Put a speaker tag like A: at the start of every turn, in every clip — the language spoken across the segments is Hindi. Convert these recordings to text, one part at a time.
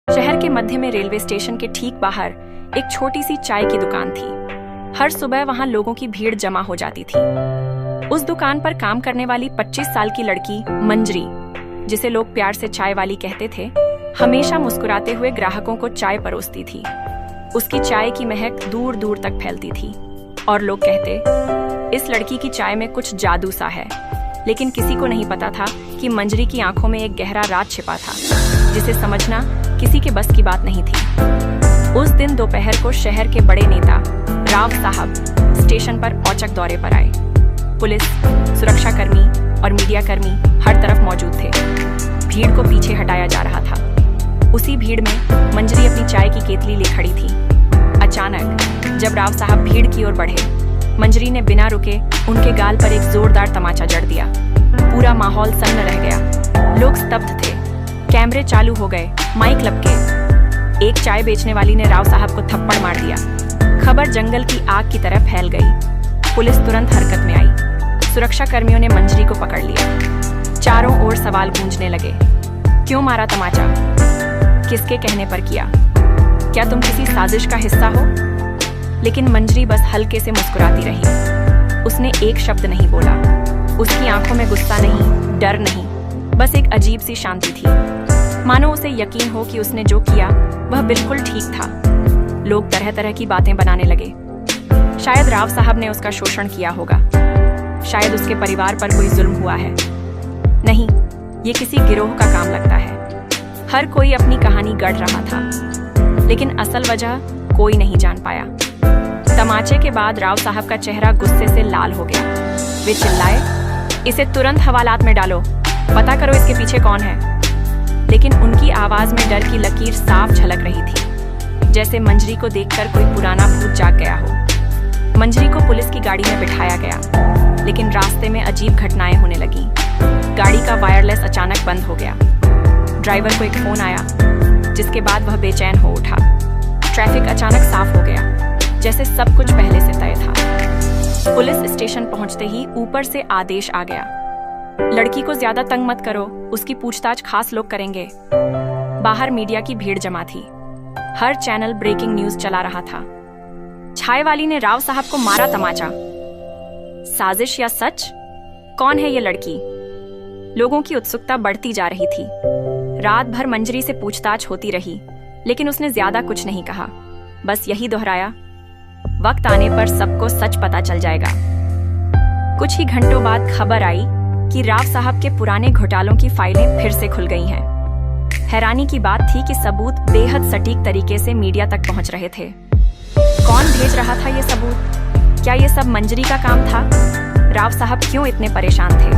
A: शहर के मध्य में रेलवे स्टेशन के ठीक बाहर एक छोटी सी चाय की दुकान थी। हर सुबह वहां लोगों की भीड़ जमा हो जाती थी। उस दुकान पर काम करने वाली 25 साल की लड़की मंजरी, जिसे लोग प्यार से चाय वाली कहते थे, हमेशा मुस्कुराते हुए ग्राहकों को चाय परोसती थी। उसकी चाय की महक दूर दूर तक फैलती थी और लोग कहते, इस लड़की की चाय में कुछ जादू सा है। लेकिन किसी को नहीं पता था कि मंजरी की आंखों में एक गहरा राज छिपा था, जिसे समझना किसी के बस की बात नहीं थी। उस दिन दोपहर को शहर के बड़े नेता राव साहब स्टेशन पर औचक दौरे पर आए। पुलिस, सुरक्षाकर्मी और मीडियाकर्मी हर तरफ मौजूद थे। भीड़ को पीछे हटाया जा रहा था। उसी भीड़ में मंजरी अपनी चाय की केतली ले खड़ी थी। अचानक जब राव साहब भीड़ की ओर बढ़े, मंजरी ने बिना रुके उनके गाल पर एक जोरदार तमाचा जड़ दिया। पूरा माहौल सन्न रह गया। लोग स्तब्ध थे। कैमरे चालू हो गए, माइक लपके। एक चाय बेचने वाली ने राव साहब को थप्पड़ मार दिया। खबर जंगल की आग की तरह फैल गई। पुलिस तुरंत हरकत में आई। सुरक्षा कर्मियों ने मंजरी को पकड़ लिया। चारों ओर सवाल गूंजने लगे। क्यों मारा तमाचा? किसके कहने पर किया? क्या तुम किसी साजिश का हिस्सा हो? लेकिन मंजरी बस हल्के से मुस्कुराती रही। उसने एक शब्द नहीं बोला। उसकी आंखों में गुस्सा नहीं, डर नहीं, बस एक अजीब सी शांति थी। मानो उसे यकीन हो कि उसने जो किया वह बिल्कुल ठीक था। लोग तरह तरह की बातें बनाने लगे। शायद राव साहब ने उसका शोषण किया होगा। शायद उसके परिवार पर कोई जुल्म हुआ है। नहीं, ये किसी गिरोह का काम लगता है। हर कोई अपनी कहानी गढ़ रहा था, लेकिन असल वजह कोई नहीं जान पाया। तमाचे के बाद राव साहब का चेहरा गुस्से से लाल हो गया। वे चिल्लाए, इसे तुरंत हवालात में डालो, पता करो इसके पीछे कौन है। लेकिन उनकी आवाज में डर की लकीर साफ झलक रही थी, जैसे मंजरी को देखकर कोई पुराना भूत जाग गया हो। मंजरी को पुलिस की गाड़ी में बिठाया गया, लेकिन रास्ते में अजीब घटनाएं होने लगी। गाड़ी का वायरलेस अचानक बंद हो गया। ड्राइवर को एक फोन आया, जिसके बाद वह बेचैन हो उठा। ट्रैफिक अचानक साफ हो गया, जैसे सब कुछ पहले से तय था। पुलिस स्टेशन पहुंचते ही ऊपर से आदेश आ गया, लड़की को ज्यादा तंग मत करो, उसकी पूछताछ खास लोग करेंगे। बाहर मीडिया की भीड़ जमा थी। हर चैनल ब्रेकिंग न्यूज चला रहा था। चाय वाली ने राव साहब को मारा तमाचा। साजिश या सच? कौन है ये लड़की? लोगों की उत्सुकता बढ़ती जा रही थी। रात भर मंजरी से पूछताछ होती रही, लेकिन उसने ज्यादा कुछ नहीं कहा। बस यही दोहराया, वक्त आने पर सबको सच पता चल जाएगा। कुछ ही घंटों बाद खबर आई कि राव साहब के पुराने घोटालों की फाइलें फिर से खुल गई हैं। हैरानी की बात थी कि सबूत बेहद सटीक तरीके से मीडिया तक पहुंच रहे थे। कौन भेज रहा था ये सबूत? क्या ये सब मंजरी का काम था? राव साहब क्यों इतने परेशान थे?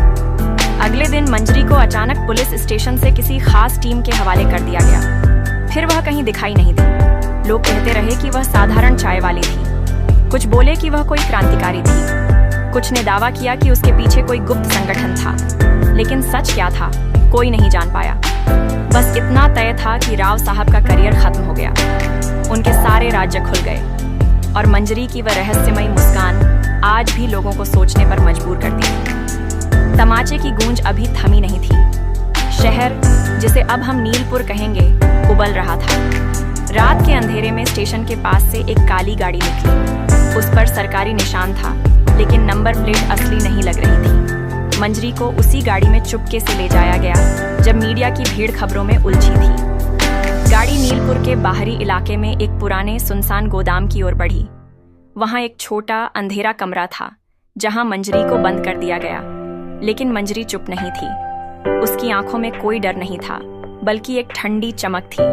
A: अगले दिन मंजरी को अचानक पुलिस स्टेशन से किसी खास टीम के हवाले कर दिया गया। फिर वह कहीं दिखाई नहीं दी। लोग कहते रहे कि वह साधारण चाय वाली थी। कुछ बोले कि वह कोई क्रांतिकारी थी। कुछ ने दावा किया कि उसके पीछे कोई गुप्त संगठन था, लेकिन सच क्या था कोई नहीं जान पाया। बस इतना तय था कि राव साहब का करियर खत्म हो गया। उनके सारे राज्य खुल गए और मंजरी की वह रहस्यमयी मुस्कान आज भी लोगों को सोचने पर मजबूर करती है। तमाचे की गूंज अभी थमी नहीं थी। शहर, जिसे अब हम नीलपुर कहेंगे, उबल रहा था। रात के अंधेरे में स्टेशन के पास से एक काली गाड़ी निकली। उस पर सरकारी निशान था, लेकिन नंबर प्लेट असली नहीं लग रही थी। मंजरी को उसी गाड़ी में चुपके से ले जाया गया जब मीडिया की भीड़ खबरों में उलझी थी। गाड़ी नीलपुर के बाहरी इलाके में एक पुराने सुनसान गोदाम की ओर बढ़ी। वहां एक छोटा अंधेरा कमरा था, जहां मंजरी को बंद कर दिया गया। लेकिन मंजरी चुप नहीं थी। उसकी आंखों में कोई डर नहीं था, बल्कि एक ठंडी चमक थी,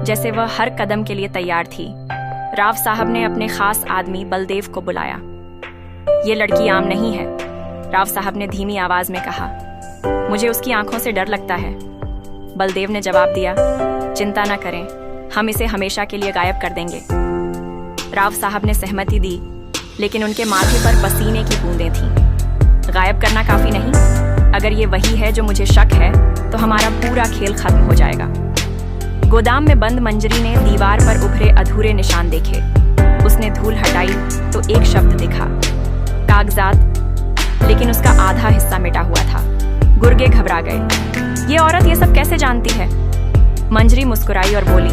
A: जैसे वह हर कदम के लिए तैयार थी। राव साहब ने अपने खास आदमी बलदेव को बुलाया। ये लड़की आम नहीं है, राव साहब ने धीमी आवाज में कहा। मुझे उसकी आंखों से डर लगता है। बलदेव ने जवाब दिया, चिंता न करें, हम इसे हमेशा के लिए गायब कर देंगे। राव साहब ने सहमति दी, लेकिन उनके माथे पर पसीने की बूंदें थीं। गायब करना काफी नहीं, अगर ये वही है जो मुझे शक है, तो हमारा पूरा खेल खत्म हो जाएगा। गोदाम में बंद मंजरी ने दीवार पर उभरे अधूरे निशान देखे। उसने धूल हटाई तो एक शब्द दिखा, कागजात। लेकिन उसका आधा हिस्सा मिटा हुआ था। गुर्गे घबरा गए। ये औरत ये सब कैसे जानती है? मंजरी मुस्कुराई और बोली,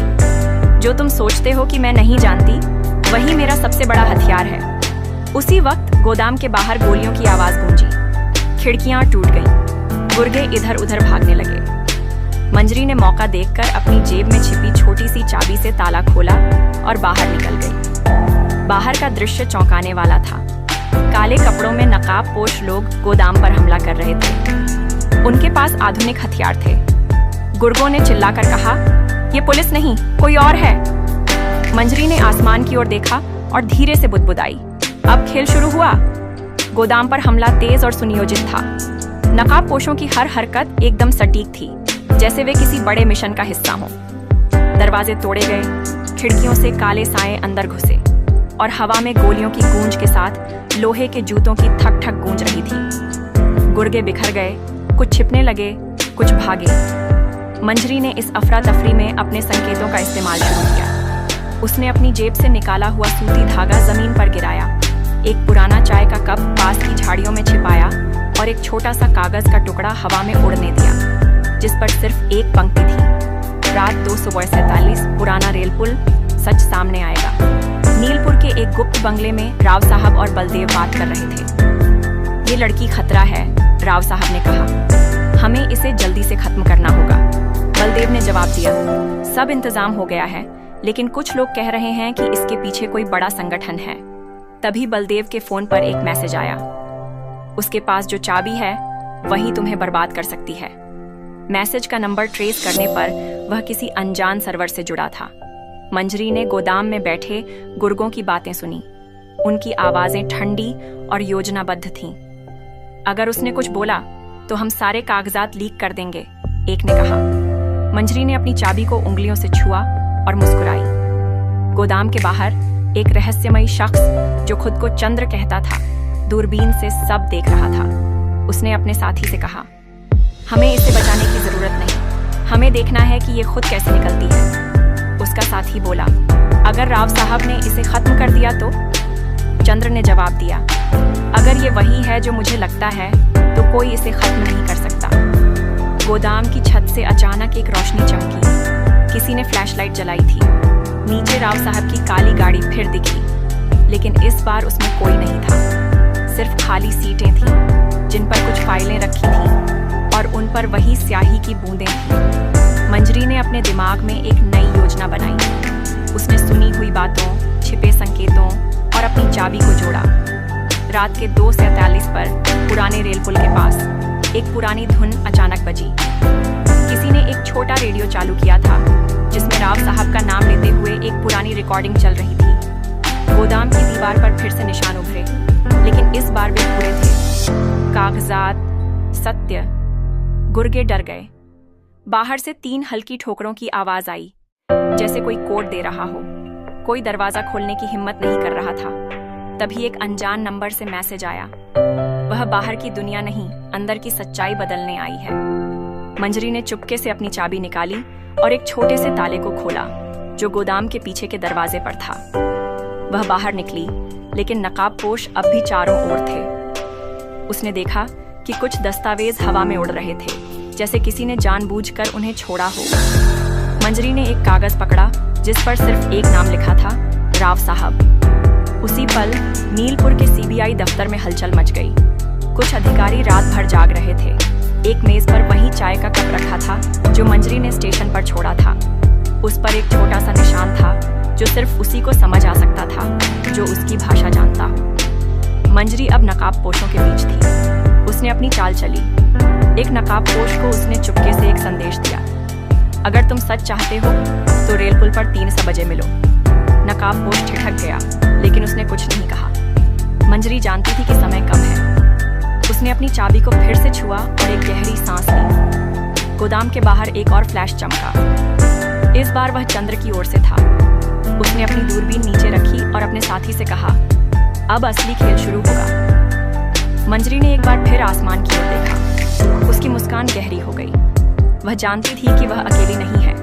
A: जो तुम सोचते हो कि मैं नहीं जानती, वही मेरा सबसे बड़ा हथियार है। उसी वक्त गोदाम के बाहर गोलियों की आवाज गूंजी। खिड़कियां टूट गईं। गुर्गे इधर उधर भागने लगे। मंजरी ने मौका देखकर अपनी जेब में छिपी छोटी सी चाबी से ताला खोला और बाहर निकल गई। बाहर का दृश्य चौंकाने वाला था। काले कपड़ों में नकाबपोश लोग गोदाम पर हमला कर रहे थे। उनके पास आधुनिक हथियार थे। गुर्गों ने चिल्लाकर कहा, ये पुलिस नहीं, कोई और है। मंजरी ने आसमान की ओर देखा और धीरे से बुदबुदाई। अब खेल शुरू हुआ। गोदाम पर हमला तेज और सुनियोजित था। नकाबपोशों की हर हरकत एकदम सटीक थी, जैसे वे किसी बड़े मिशन का हिस्सा हों। दरवाजे तोड़े गए, खिड़कियों से काले साए अंदर घुसे और हवा में गोलियों की गूंज के साथ लोहे के जूतों की ठक ठक गूंज रही थी। गुर्गे बिखर गए, कुछ छिपने लगे, कुछ भागे। मंजरी ने इस अफरा तफरी में अपने संकेतों का इस्तेमाल शुरू किया। उसने अपनी जेब से निकाला हुआ सूती धागा जमीन पर गिराया, एक पुराना चाय का कप पास की झाड़ियों में छिपाया और एक छोटा सा कागज का टुकड़ा हवा में उड़ने दिया, जिस पर सिर्फ एक पंक्ति थी, रात 2:47 पुराना रेल पुल, सच सामने आएगा। नीलपुर के एक गुप्त बंगले में राव साहब और बलदेव बात कर रहे थे। ये लड़की खतरा है, राव साहब ने कहा। हमें इसे जल्दी से खत्म करना होगा। बलदेव ने जवाब दिया, सब इंतजाम हो गया है, लेकिन कुछ लोग कह रहे हैं कि इसके पीछे कोई बड़ा संगठन है। तभी बलदेव के फोन पर एक मैसेज आया, उसके पास जो चाबी है वही तुम्हें बर्बाद कर सकती है। मैसेज का नंबर ट्रेस करने पर वह किसी अनजान सर्वर से जुड़ा था। मंजरी ने गोदाम में बैठे गुर्गों की बातें सुनी। उनकी आवाजें ठंडी और योजनाबद्ध थीं। अगर उसने कुछ बोला तो हम सारे कागजात लीक कर देंगे, एक ने कहा। मंजरी ने अपनी चाबी को उंगलियों से छुआ और मुस्कुराई। गोदाम के बाहर एक रहस्यमयी शख्स, जो खुद को चंद्र कहता था, दूरबीन से सब देख रहा था। उसने अपने साथी से कहा, हमें इसे बचाने की जरूरत नहीं, हमें देखना है कि ये खुद कैसे निकलती है। उसका साथी बोला, अगर राव साहब ने इसे खत्म कर दिया तो? चंद्र ने जवाब दिया, अगर ये वही है जो मुझे लगता है तो कोई इसे खत्म नहीं कर सकता। गोदाम की छत से अचानक एक रोशनी चमकी। किसी ने फ्लैशलाइट जलाई थी। नीचे राव साहब की काली गाड़ी फिर दिखी, लेकिन इस बार उसमें कोई नहीं था। सिर्फ खाली सीटें थीं, जिन पर कुछ फाइलें रखी थीं और उन पर वही स्याही की बूंदें थीं। मंजरी ने अपने दिमाग में एक नई योजना बनाई। उसने सुनी हुई बातों, छिपे संकेतों और अपनी चाबी को जोड़ा। रात के 2:43 पर पुराने रेल पुल के पास एक पुरानी धुन अचानक बजी। किसी ने एक छोटा रेडियो चालू किया था, जिसमें राव साहब का नाम लेते हुए एक पुरानी रिकॉर्डिंग चल रही थी। गोदाम की दीवार पर फिर से निशान उभरे, लेकिन इस बार वे पूरे थे। कागजात, सत्य। गुर्गे डर गए। बाहर से 3 हल्की ठोकरों की आवाज आई, जैसे कोई कोड दे रहा हो। कोई दरवाजा खोलने की हिम्मत नहीं कर रहा था। तभी एक अनजान नंबर से मैसेज आया। वह बाहर की दुनिया नहीं, अंदर की सच्चाई बदलने आई है। मंजरी ने चुपके से अपनी चाबी निकाली और एक छोटे से ताले को खोला, जो गोदाम के पीछे के दरवाजे पर था। वह बाहर निकली, लेकिन नकाबपोश अब भी चारों ओर थे। उसने देखा कि कुछ दस्तावेज हवा में उड़ रहे थे, जैसे किसी ने जानबूझकर उन्हें छोड़ा हो। मंजरी ने एक कागज पकड़ा, जिस पर सिर्फ एक नाम लिखा था, राव साहब। उसी पल नीलपुर के सीबीआई दफ्तर में हलचल मच गई। कुछ अधिकारी रात भर जाग रहे थे। एक मेज पर वही चाय का कप रखा था जो मंजरी ने स्टेशन पर छोड़ा था। उस पर एक छोटा सा निशान था, जो सिर्फ उसी को समझ आ सकता था जो उसकी भाषा जानता हो। मंजरी अब नकाबपोशों के बीच थी। उसने अपनी चाल चली। एक नकाबपोश को उसने चुपके से एक संदेश दिया, अगर तुम सच चाहते हो तो रेल पुल पर 3 बजे मिलो। नकाबपोश ठिठक गया, लेकिन उसने कुछ नहीं कहा। मंजरी जानती थी कि समय कम है। उसने अपनी चाबी को फिर से छुआ और एक गहरी सांस ली। गोदाम के बाहर एक और फ्लैश चमका। इस बार वह चंद्र की ओर से था। उसने अपनी दूरबीन नीचे रखी और अपने साथी से कहा, अब असली खेल शुरू होगा। मंजरी ने एक बार फिर आसमान की ओर देखा। उसकी मुस्कान गहरी हो गई। वह जानती थी कि वह अकेली नहीं है।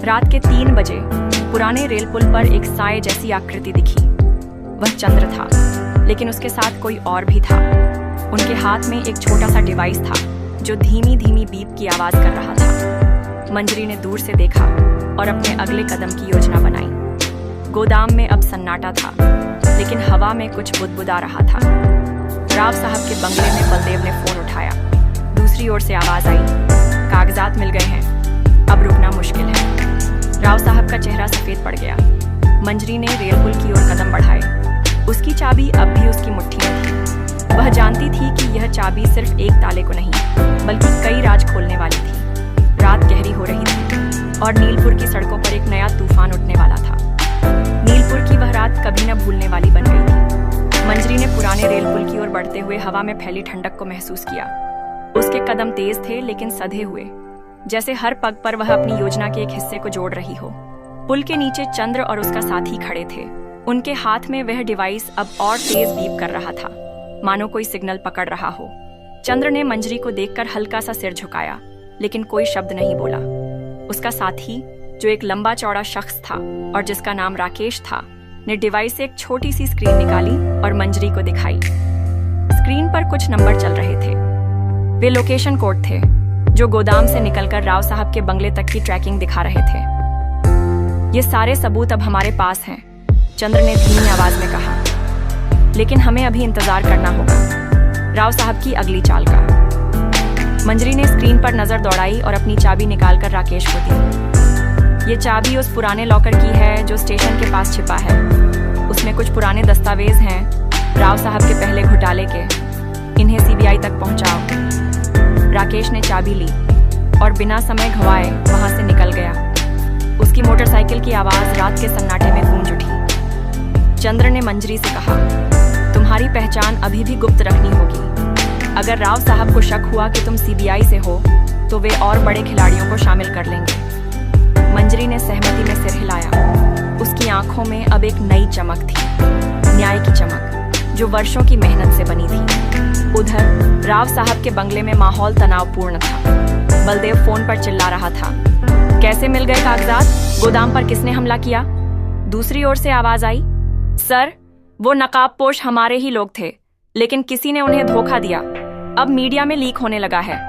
A: रात के 3 बजे पुराने रेल पुल पर एक साए जैसी आकृति दिखी। वह चंद्र था, लेकिन उसके साथ कोई और भी था। उनके हाथ में एक छोटा सा डिवाइस था, जो धीमी धीमी बीप की आवाज कर रहा था। मंजरी ने दूर से देखा और अपने अगले कदम की योजना बनाई। गोदाम में अब सन्नाटा था, लेकिन हवा में कुछ बुदबुदा रहा था। राव साहब के बंगले में बलदेव ने फोन उठाया। दूसरी ओर से आवाज आई, कागजात मिल गए हैं, अब रुकना मुश्किल है। राव साहब का चेहरा सफेद पड़ गया। मंजरी ने रेल पुल की ओर कदम बढ़ाए। उसकी चाबी अब भी उसकी मुट्ठी में थी। वह जानती थी कि यह चाबी सिर्फ एक ताले को नहीं, बल्कि कई राज खोलने वाली थी। रात गहरी हो रही थी और नीलपुर की सड़कों पर एक नया तूफान उठने वाला था। नीलपुर की वह रात कभी न भूलने वाली बन गई थी। मंजरी ने पुराने रेल पुल की ओर बढ़ते हुए हवा में फैली ठंडक को महसूस किया। उसके कदम तेज थे, लेकिन सधे हुए, जैसे हर पग पर वह अपनी योजना के एक हिस्से को जोड़ रही हो। पुल के नीचे चंद्र और उसका साथी खड़े थे। उनके हाथ में वह डिवाइस अब और तेज बीप कर रहा था, मानो कोई सिग्नल पकड़ रहा हो। चंद्र ने मंजरी को देखकर हल्का सा सिर झुकाया, लेकिन कोई शब्द नहीं बोला। उसका साथी, जो एक लंबा चौड़ा शख्स था और जिसका नाम राकेश था, ने डिवाइस से एक छोटी सी स्क्रीन निकाली और मंजरी को दिखाई। स्क्रीन पर कुछ नंबर चल रहे थे। वे लोकेशन कोड थे, जो गोदाम से निकलकर राव साहब के बंगले तक की ट्रैकिंग दिखा रहे थे। ये सारे सबूत अब हमारे पास हैं, चंद्र ने धीमी आवाज में कहा, लेकिन हमें अभी इंतजार करना होगा राव साहब की अगली चाल का। मंजरी ने स्क्रीन पर नजर दौड़ाई और अपनी चाबी निकालकर राकेश को दी। ये चाबी उस पुराने लॉकर की है जो स्टेशन के पास छिपा है। उसमें कुछ पुराने दस्तावेज हैं राव साहब के पहले घोटाले के। इन्हें सीबीआई तक पहुंचाओ। राकेश ने चाबी ली और बिना समय गंवाए वहां से निकल गया। उसकी मोटरसाइकिल की आवाज रात के सन्नाटे में गूंज उठी। चंद्र ने मंजरी से कहा, तुम्हारी पहचान अभी भी गुप्त रखनी होगी। अगर राव साहब को शक हुआ कि तुम सीबीआई से हो, तो वे और बड़े खिलाड़ियों को शामिल कर लेंगे। मंजरी ने सहमति में सिर हिलाया। उसकी आंखों में अब एक नई चमक थी, न्याय की चमक, जो वर्षों की मेहनत से बनी थी। उधर राव साहब के बंगले में माहौल तनावपूर्ण था। बलदेव फोन पर चिल्ला रहा था, कैसे मिल गए कागजात? गोदाम पर किसने हमला किया? दूसरी ओर से आवाज आई, सर, वो नकाबपोश हमारे ही लोग थे, लेकिन किसी ने उन्हें धोखा दिया। अब मीडिया में लीक होने लगा है।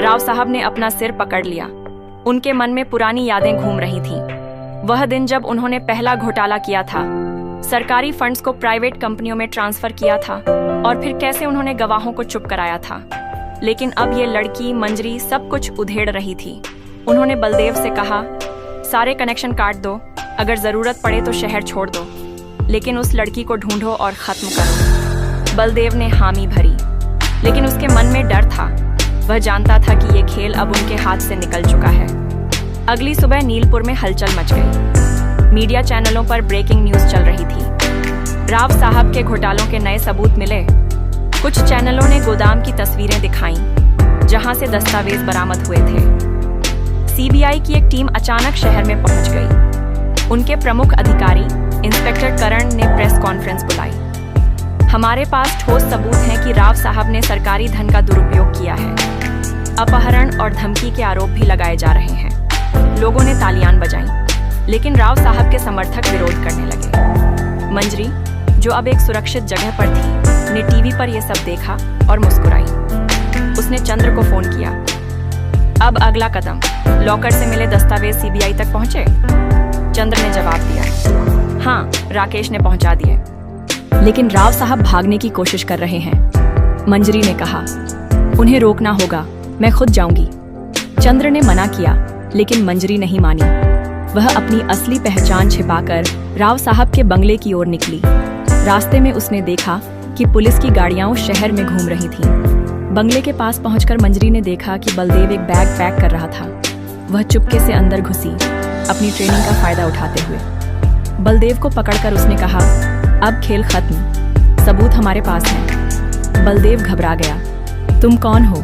A: राव साहब ने अपना सिर पकड़ लिया। उनके मन में पुरानी यादें घूम रही थीं। वह दिन जब उन्होंने पहला घोटाला किया था, सरकारी फंड्स को प्राइवेट कंपनियों में ट्रांसफर किया था, और फिर कैसे उन्होंने गवाहों को चुप कराया था। लेकिन अब ये लड़की मंजरी सब कुछ उधेड़ रही थी। उन्होंने बलदेव से कहा, सारे कनेक्शन काट दो, अगर जरूरत पड़े तो शहर छोड़ दो, लेकिन उस लड़की को ढूंढो और खत्म करो। बलदेव ने हामी भरी, लेकिन उसके मन में डर था। वह जानता था कि ये खेल अब उनके हाथ से निकल चुका है। अगली सुबह नीलपुर में हलचल मच गई। मीडिया चैनलों पर ब्रेकिंग न्यूज चल रही थी। राव साहब के घोटालों के नए सबूत मिले। कुछ चैनलों ने गोदाम की तस्वीरें दिखाईं, जहां से दस्तावेज बरामद हुए थे। सीबीआई की एक टीम अचानक शहर में पहुंच गई। उनके प्रमुख अधिकारी इंस्पेक्टर करण ने प्रेस कॉन्फ्रेंस बुलाई। हमारे पास ठोस सबूत हैं कि राव साहब ने सरकारी धन का दुरुपयोग किया है। अपहरण और धमकी के आरोप भी लगाए जा रहे हैं। लोगों ने तालियां बजाईं, लेकिन राव साहब के समर्थक विरोध करने लगे। मंजरी, जो अब एक सुरक्षित जगह पर थी, ने टीवी पर यह सब देखा और मुस्कुराई। उसने चंद्र को फोन किया। अब अगला कदम, लॉकर से मिले दस्तावेज सीबीआई तक पहुंचे? चंद्र ने जवाब दिया, हाँ, राकेश ने पहुंचा दिए, लेकिन राव साहब भागने की कोशिश कर रहे हैं। मंजरी ने कहा, उन्हें रोकना होगा, मैं खुद जाऊंगी। चंद्र ने मना किया, लेकिन मंजरी नहीं मानी। वह अपनी असली पहचान छिपाकर राव साहब के बंगले की ओर निकली। रास्ते में उसने देखा कि पुलिस की गाड़ियां उस शहर में घूम रही थीं। बंगले के पास पहुंचकर मंजरी ने देखा कि बलदेव एक बैग पैक कर रहा था। वह चुपके से अंदर घुसी, अपनी ट्रेनिंग का फायदा उठाते हुए। बलदेव को पकड़कर उसने कहा, अब खेल खत्म, सबूत हमारे पास हैं। बलदेव घबरा गया। तुम कौन हो?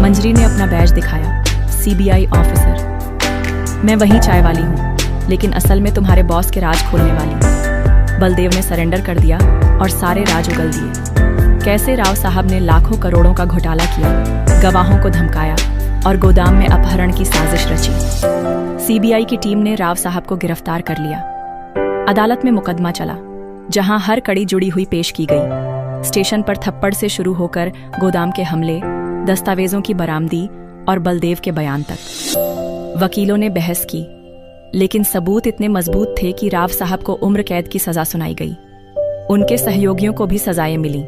A: मंजरी ने अपना बैज दिखाया, सीबीआई ऑफिसर। मैं वही चाय वाली हूँ, लेकिन असल में तुम्हारे बॉस के राज खोलने वाली। बलदेव ने सरेंडर कर दिया और सारे राज उगल दिए। कैसे राव साहब ने लाखों करोड़ों का घोटाला किया, गवाहों को धमकाया और गोदाम में अपहरण की साजिश रची। सीबीआई की टीम ने राव साहब को गिरफ्तार कर लिया। अदालत में मुकदमा चला, जहां हर कड़ी जुड़ी हुई पेश की गई। स्टेशन पर थप्पड़ से शुरू होकर गोदाम के हमले, दस्तावेजों की बरामदी और बलदेव के बयान तक। वकीलों ने बहस की, लेकिन सबूत इतने मजबूत थे कि राव साहब को उम्र कैद की सजा सुनाई गई। उनके सहयोगियों को भी सजाएं मिली।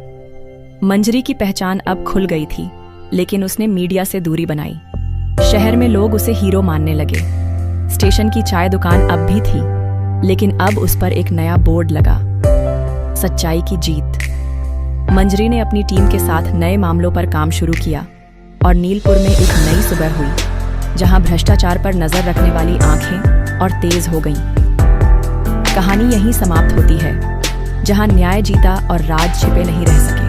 A: मंजरी की पहचान अब खुल गई थी, लेकिन उसने मीडिया से दूरी बनाई। शहर में लोग उसे हीरो मानने लगे। स्टेशन की चाय दुकान अब भी थी, लेकिन अब उस पर एक नया बोर्ड लगा, सच्चाई की जीत। मंजरी ने अपनी टीम के साथ नए मामलों पर काम शुरू किया और नीलपुर में एक नई सुबह हुई, जहां भ्रष्टाचार पर नजर रखने वाली आंखें और तेज हो गईं। कहानी यहीं समाप्त होती है, जहां न्याय जीता और राज छिपे नहीं रह सके।